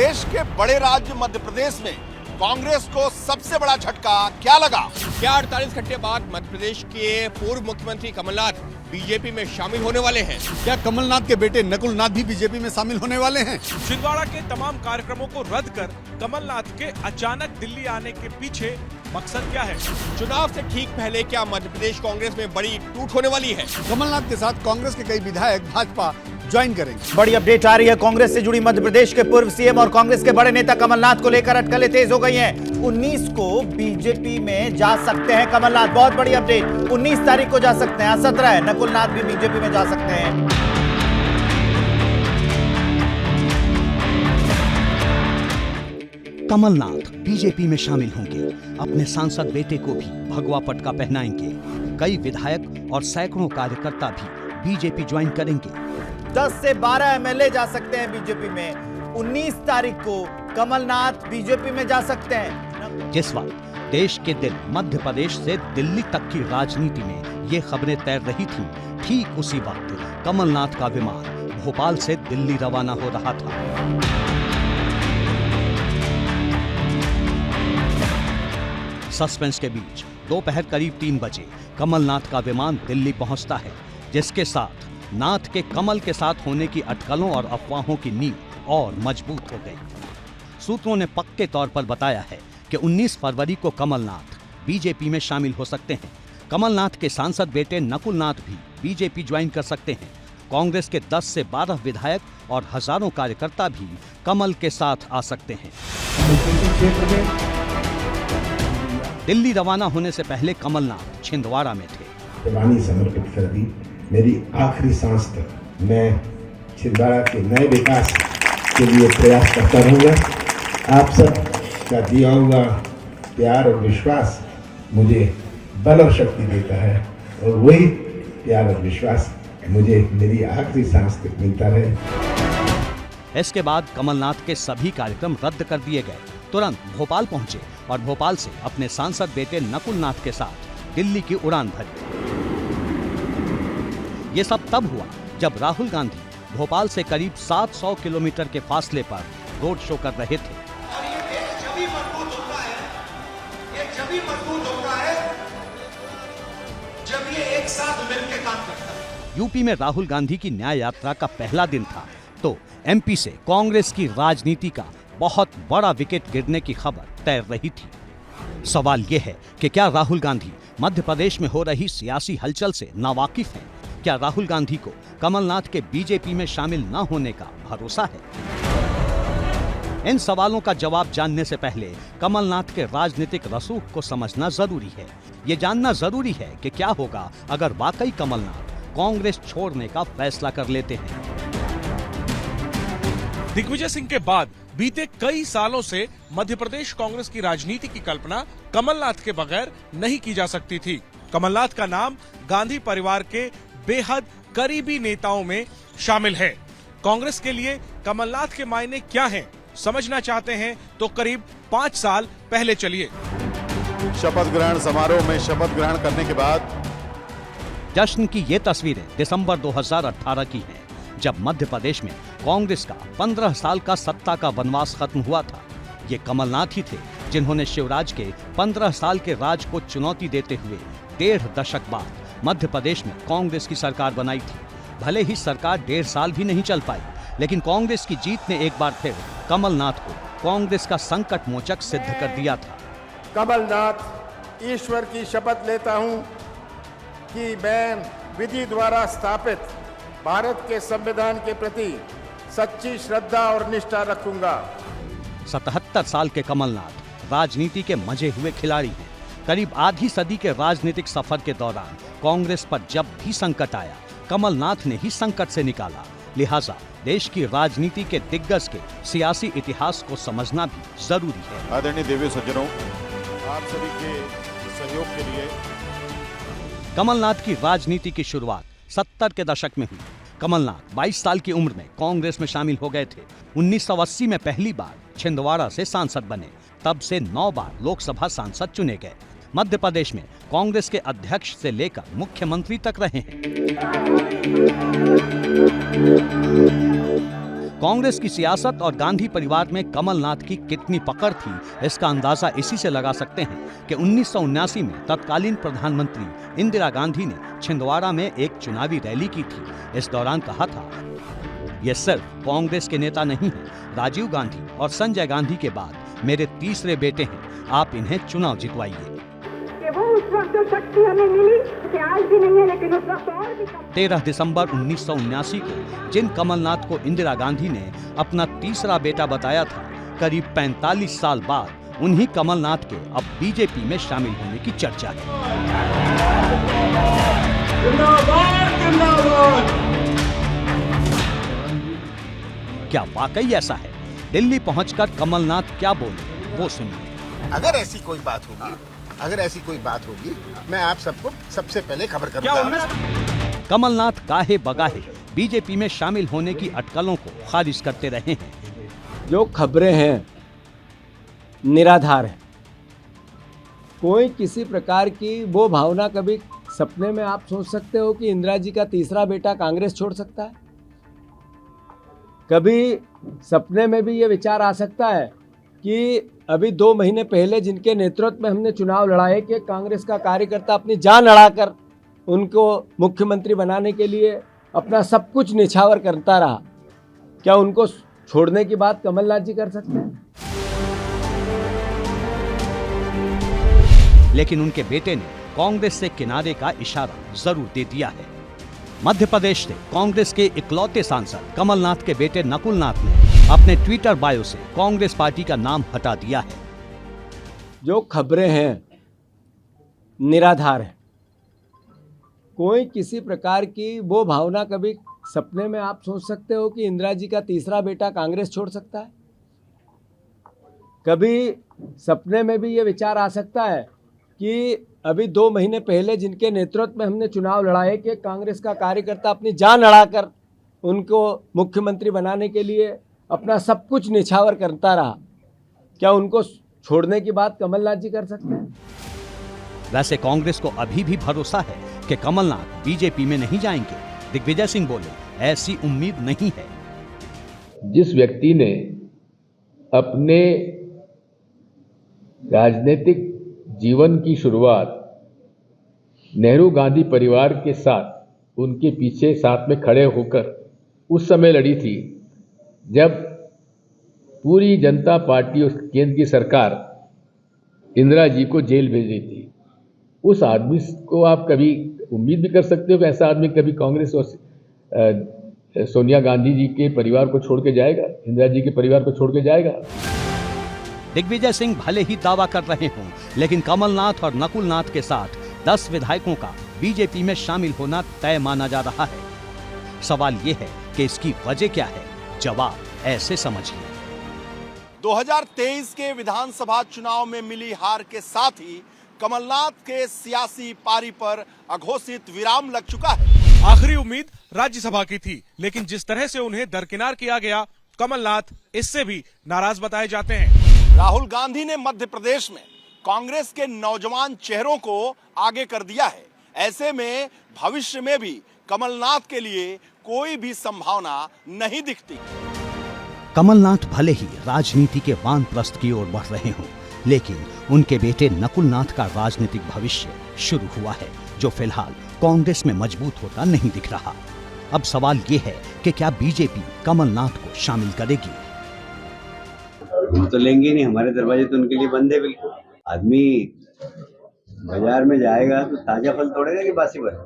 देश के बड़े राज्य मध्य प्रदेश में कांग्रेस को सबसे बड़ा झटका क्या लगा? क्या 48 घंटे बाद मध्य प्रदेश के पूर्व मुख्यमंत्री कमलनाथ बीजेपी में शामिल होने वाले हैं? क्या कमलनाथ के बेटे नकुलनाथ भी बीजेपी में शामिल होने वाले हैं? छिंदवाड़ा के तमाम कार्यक्रमों को रद्द कर कमलनाथ के अचानक दिल्ली आने के पीछे मकसद क्या है? चुनाव से ठीक पहले क्या मध्य प्रदेश कांग्रेस में बड़ी टूट होने वाली है? कमलनाथ के साथ कांग्रेस के कई विधायक भाजपा ज्वाइन करेंगे। बड़ी अपडेट आ रही है कांग्रेस से जुड़ी। मध्य प्रदेश के पूर्व सीएम और कांग्रेस के बड़े नेता कमलनाथ को लेकर अटकलें तेज हो गई हैं। 19 को बीजेपी में जा सकते हैं कमलनाथ। बहुत बड़ी अपडेट, 19 तारीख को जा सकते हैं। 17 है, नकुलनाथ भी बीजेपी में जा सकते हैं। कमलनाथ बीजेपी में शामिल होंगे। अपने सांसद बेटे को भी भगवा पटका पहनाएंगे। कई विधायक और सैकड़ों कार्यकर्ता भी बीजेपी ज्वाइन करेंगे। 10 से 12 एमएलए जा सकते हैं बीजेपी में। 19 तारीख को कमलनाथ बीजेपी में जा सकते हैं। जिस वक्त देश के दिल मध्य प्रदेश से दिल्ली तक की राजनीति में ये खबरें तैर रही थीं, ठीक उसी वक्त कमलनाथ का विमान भोपाल से दिल्ली रवाना हो रहा था। सस्पेंस के बीच दोपहर करीब 3 बजे कमलनाथ का विमान दिल्ली पहुंचता है, जिसके साथ नाथ के कमल के साथ होने की अटकलों और अफवाहों की नींव और मजबूत हो गई। सूत्रों ने पक्के तौर पर बताया है कि 19 फरवरी को कमलनाथ बीजेपी में शामिल हो सकते हैं। कमलनाथ के सांसद बेटे नकुलनाथ भी बीजेपी ज्वाइन कर सकते हैं। कांग्रेस के 10 से 12 विधायक और हजारों कार्यकर्ता भी कमल के साथ आ सकते हैं। दिल्ली रवाना होने से पहले कमलनाथ छिंदवाड़ा में थे। जवानी समर्पित कर दी, मेरी आखिरी सांस तक मैं छिंदवाड़ा के नए विकास के लिए प्रयास करता रहूंगा। आप सब का दिया हुआ प्यार और विश्वास मुझे बल और शक्ति देता है, और वही प्यार और विश्वास मुझे मेरी आखिरी सांस तक मिलता रहे। इसके बाद कमलनाथ के सभी कार्यक्रम रद्द कर दिए गए। तुरंत भोपाल पहुंचे और भोपाल से अपने सांसद बेटे नकुलनाथ के साथ दिल्ली की उड़ान भरी। ये सब तब हुआ जब राहुल गांधी भोपाल से करीब 700 किलोमीटर के फासले पर रोड शो कर रहे थे। और ये देश जब भी मजबूत होता है, ये जब भी मजबूत होता है जब ये एक साथ मिलकर काम करता है। यूपी में राहुल गांधी की न्याय यात्रा का पहला दिन था तो एमपी से कांग्रेस की राजनीति का बहुत बड़ा विकेट गिरने की खबर तैर रही थी। सवाल यह है कि क्या राहुल गांधी मध्य प्रदेश में हो रही सियासी हलचल से नावाकिफ हैं? क्या राहुल गांधी को कमलनाथ के बीजेपी में शामिल न होने का भरोसा है? इन सवालों का जवाब जानने से पहले कमलनाथ के राजनीतिक रसूख को समझना जरूरी है। ये जानना जरूरी है कि क्या होगा अगर वाकई कमलनाथ कांग्रेस छोड़ने का फैसला कर लेते हैं। दिग्विजय सिंह के बाद बीते कई सालों से मध्य प्रदेश कांग्रेस की राजनीति की कल्पना कमलनाथ के बगैर नहीं की जा सकती थी। कमलनाथ का नाम गांधी परिवार के बेहद करीबी नेताओं में शामिल है। कांग्रेस के लिए कमलनाथ के मायने क्या हैं? समझना चाहते हैं तो करीब 5 साल पहले चलिए। शपथ ग्रहण समारोह में शपथ ग्रहण करने के बाद जश्न की ये तस्वीरें दिसंबर 2018 की हैं, जब मध्य प्रदेश में कांग्रेस का 15 साल का सत्ता का वनवास खत्म हुआ था। ये कमलनाथ ही थे जिन्होंने शिवराज के 15 साल के राज को चुनौती देते हुए 1.5 दशक बाद मध्य प्रदेश में कांग्रेस की सरकार बनाई थी। भले ही सरकार 1.5 साल भी नहीं चल पाई, लेकिन कांग्रेस की जीत ने एक बार फिर कमलनाथ को कांग्रेस का संकट मोचक सिद्ध कर दिया था। कमलनाथ ईश्वर की शपथ लेता हूं कि मैं विधि द्वारा स्थापित भारत के संविधान के प्रति सच्ची श्रद्धा और निष्ठा रखूंगा। 77 साल के कमलनाथ राजनीति के मजे हुए खिलाड़ी हैं। करीब आधी सदी के राजनीतिक सफर के दौरान कांग्रेस पर जब भी संकट आया, कमलनाथ ने ही संकट से निकाला। लिहाजा देश की राजनीति के दिग्गज के सियासी इतिहास को समझना भी जरूरी है। आदरणीय देवी सज्जनों, आप सभी के सहयोग के लिए कमलनाथ की राजनीति की शुरुआत 70 के दशक में हुई। कमलनाथ 22 साल की उम्र में कांग्रेस में शामिल हो गए थे। 1980 में पहली बार छिंदवाड़ा से सांसद बने। तब से 9 बार लोकसभा सांसद चुने गए। मध्य प्रदेश में कांग्रेस के अध्यक्ष से लेकर मुख्यमंत्री तक रहे हैं। कांग्रेस की सियासत और गांधी परिवार में कमलनाथ की कितनी पकड़ थी, इसका अंदाजा इसी से लगा सकते हैं कि 1979 में तत्कालीन प्रधानमंत्री इंदिरा गांधी ने छिंदवाड़ा में एक चुनावी रैली की थी। इस दौरान कहा था, ये सिर्फ कांग्रेस के नेता नहीं है, राजीव गांधी और संजय गांधी के बाद मेरे तीसरे बेटे हैं, आप इन्हें चुनाव जितवाइए। उस वक्त जो शक्ति हमें मिली कि आज भी नहीं है, लेकिन उस वक्त और भी 13 दिसंबर 1979 को जिन कमलनाथ को इंदिरा गांधी ने अपना तीसरा बेटा बताया था, करीब 45 साल बाद उन्हीं कमलनाथ के अब बीजेपी में शामिल होने की चर्चा है। क्या वाकई ऐसा है? दिल्ली पहुंचकर कमलनाथ क्या बोले वो सुनिए। अगर ऐसी कोई बात होगी मैं आप सबको सबसे पहले खबर करूंगा। कमलनाथ काहे बगाहे बीजेपी में शामिल होने की अटकलों को खारिज करते रहे हैं। जो खबरें हैं निराधार है। कोई किसी प्रकार की वो भावना, कभी सपने में आप सोच सकते हो कि इंदिरा जी का तीसरा बेटा कांग्रेस छोड़ सकता है? कभी सपने में भी ये विचार आ सकता है कि अभी 2 महीने पहले जिनके नेतृत्व में हमने चुनाव लड़ाए कि कांग्रेस का कार्यकर्ता अपनी जान लड़ाकर उनको मुख्यमंत्री बनाने के लिए अपना सब कुछ निछावर करता रहा, क्या उनको छोड़ने की बात कमलनाथ जी कर सकते हैं? लेकिन उनके बेटे ने कांग्रेस से किनारे का इशारा जरूर दे दिया है। मध्य प्रदेश से कांग्रेस के इकलौते सांसद कमलनाथ के बेटे नकुलनाथ ने अपने ट्विटर बायो से कांग्रेस पार्टी का नाम हटा दिया है। जो खबरें हैं निराधार है। कोई किसी प्रकार की वो भावना, कभी सपने में आप सोच सकते हो कि इंदिरा जी का तीसरा बेटा कांग्रेस छोड़ सकता है? कभी सपने में भी ये विचार आ सकता है कि अभी 2 महीने पहले जिनके नेतृत्व में हमने चुनाव लड़ाए कि कांग्रेस का कार्यकर्ता अपनी जान लड़ाकर उनको मुख्यमंत्री बनाने के लिए अपना सब कुछ निछावर करता रहा, क्या उनको छोड़ने की बात कमलनाथ जी कर सकते हैं? वैसे कांग्रेस को अभी भी भरोसा है कि कमलनाथ बीजेपी में नहीं जाएंगे। दिग्विजय सिंह बोले, ऐसी उम्मीद नहीं है। जिस व्यक्ति ने अपने राजनीतिक जीवन की शुरुआत नेहरू गांधी परिवार के साथ, उनके पीछे साथ में खड़े होकर उस समय लड़ी थी जब पूरी जनता पार्टी और केंद्र की सरकार इंदिरा जी को जेल भेज रही थी, उस आदमी को आप कभी उम्मीद भी कर सकते हो कि ऐसा आदमी कभी कांग्रेस और सोनिया गांधी जी के परिवार को छोड़ के जाएगा, इंदिरा जी के परिवार को छोड़ के जाएगा? दिग्विजय सिंह भले ही दावा कर रहे हों, लेकिन कमलनाथ और नकुलनाथ के साथ 10 विधायकों का बीजेपी में शामिल होना तय माना जा रहा है। सवाल ये है कि इसकी वजह क्या है? जवाब ऐसे समझिए। 2023 के विधानसभा चुनाव में मिली हार के साथ ही कमलनाथ के सियासी पारी पर अघोषित विराम लग चुका है। आखिरी उम्मीद राज्यसभा की थी, लेकिन जिस तरह से उन्हें दरकिनार किया गया, कमलनाथ इससे भी नाराज बताए जाते हैं। राहुल गांधी ने मध्य प्रदेश में कांग्रेस के नौजवान चेहरों को आगे कर दिया है। ऐसे में भविष्य में भी कमलनाथ के लिए कोई भी संभावना नहीं दिखती। कमलनाथ भले ही राजनीति के वानप्रस्थ की ओर बढ़ रहे हों, लेकिन उनके बेटे नकुलनाथ का राजनीतिक भविष्य शुरू हुआ है, जो फिलहाल कांग्रेस में मजबूत होता नहीं दिख रहा। अब सवाल ये है कि क्या बीजेपी कमलनाथ को शामिल करेगी? हम तो लेंगे नहीं, हमारे दरवाजे तो उनके लिए बंद है। बिल्कुल, आदमी बाजार में जाएगा तो ताजा फल तोड़ेगा कि बासी फल?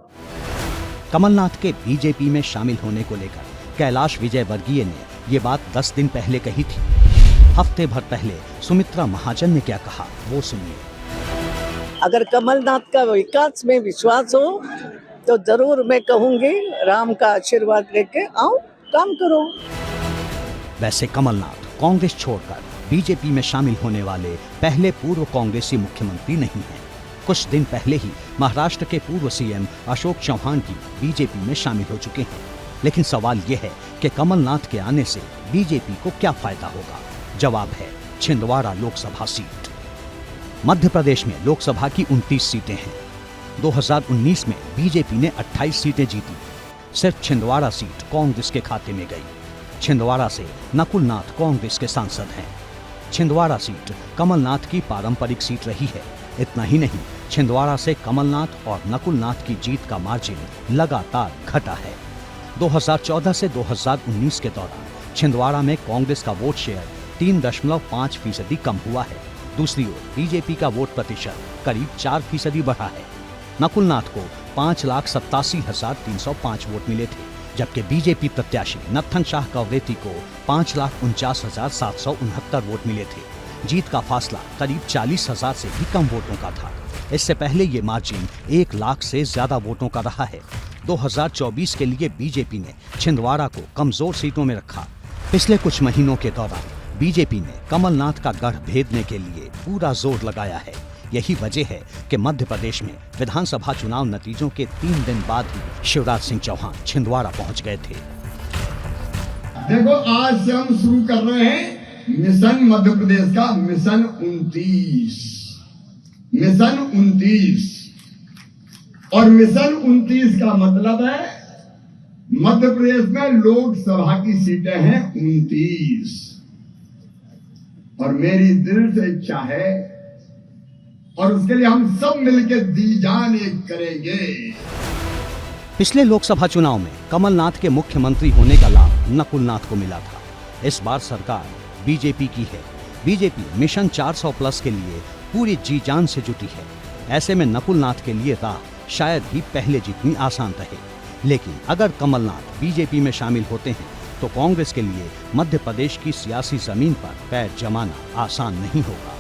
कमलनाथ के बीजेपी में शामिल होने को लेकर कैलाश विजयवर्गीय ने ये बात 10 दिन पहले कही थी। हफ्ते भर पहले सुमित्रा महाजन ने क्या कहा वो सुनिए। अगर कमलनाथ का विकास में विश्वास हो तो जरूर मैं कहूंगी, राम का आशीर्वाद लेके आओ, काम करो। वैसे कमलनाथ कांग्रेस छोड़कर बीजेपी में शामिल होने वाले पहले पूर्व कांग्रेसी मुख्यमंत्री नहीं हैं। कुछ दिन पहले ही महाराष्ट्र के पूर्व सीएम अशोक चौहान भी बीजेपी में शामिल हो चुके हैं। लेकिन सवाल यह है कि कमलनाथ के आने से बीजेपी को क्या फायदा होगा? जवाब है छिंदवाड़ा लोकसभा सीट। मध्य प्रदेश में लोकसभा की 29 सीटें हैं। 2019 में बीजेपी ने 28 सीटें जीती। सिर्फ छिंदवाड़ा सीट कांग्रेस के खाते में गई। छिंदवाड़ा से नकुलनाथ कांग्रेस के सांसद हैं। छिंदवाड़ा सीट कमलनाथ की पारंपरिक सीट रही है। इतना ही नहीं, छिंदवाड़ा से कमलनाथ और नकुलनाथ की जीत का मार्जिन लगातार घटा है। 2014 से 2019 के दौरान छिंदवाड़ा में कांग्रेस का वोट शेयर 3.5% कम हुआ है। दूसरी ओर बीजेपी का वोट प्रतिशत करीब 4% बढ़ा है। नकुलनाथ को 5,87,305 वोट मिले थे, जबकि बीजेपी प्रत्याशी नत्थन शाह कवरेती को 5,49,769 वोट मिले थे। जीत का फासला करीब 40,000 से भी कम वोटों का था। इससे पहले ये मार्जिन 1 लाख से ज्यादा वोटों का रहा है। 2024 के लिए बीजेपी ने छिंदवाड़ा को कमजोर सीटों में रखा। पिछले कुछ महीनों के दौरान बीजेपी ने कमलनाथ का गढ़ भेदने के लिए पूरा जोर लगाया है। यही वजह है कि मध्य प्रदेश में विधानसभा चुनाव नतीजों के 3 दिन बाद ही शिवराज सिंह चौहान छिंदवाड़ा पहुंच गए थे। देखो, आज से हम शुरू कर रहे हैं मिशन मध्य प्रदेश का, मिशन 29। और मिशन 29 का मतलब है मध्य प्रदेश में लोकसभा की सीटें हैं 29। और मेरी दिल से इच्छा है और उसके लिए हम सब मिलकर दी जान एक करेंगे। पिछले लोकसभा चुनाव में कमलनाथ के मुख्यमंत्री होने का लाभ नकुलनाथ को मिला था। इस बार सरकार बीजेपी की है। बीजेपी मिशन 400+ के लिए पूरी जी जान से जुटी है। ऐसे में नकुलनाथ के लिए राह शायद ही पहले जितनी आसान रहे। लेकिन अगर कमलनाथ बीजेपी में शामिल होते हैं तो कांग्रेस के लिए मध्य प्रदेश की सियासी जमीन पर पैर जमाना आसान नहीं होगा।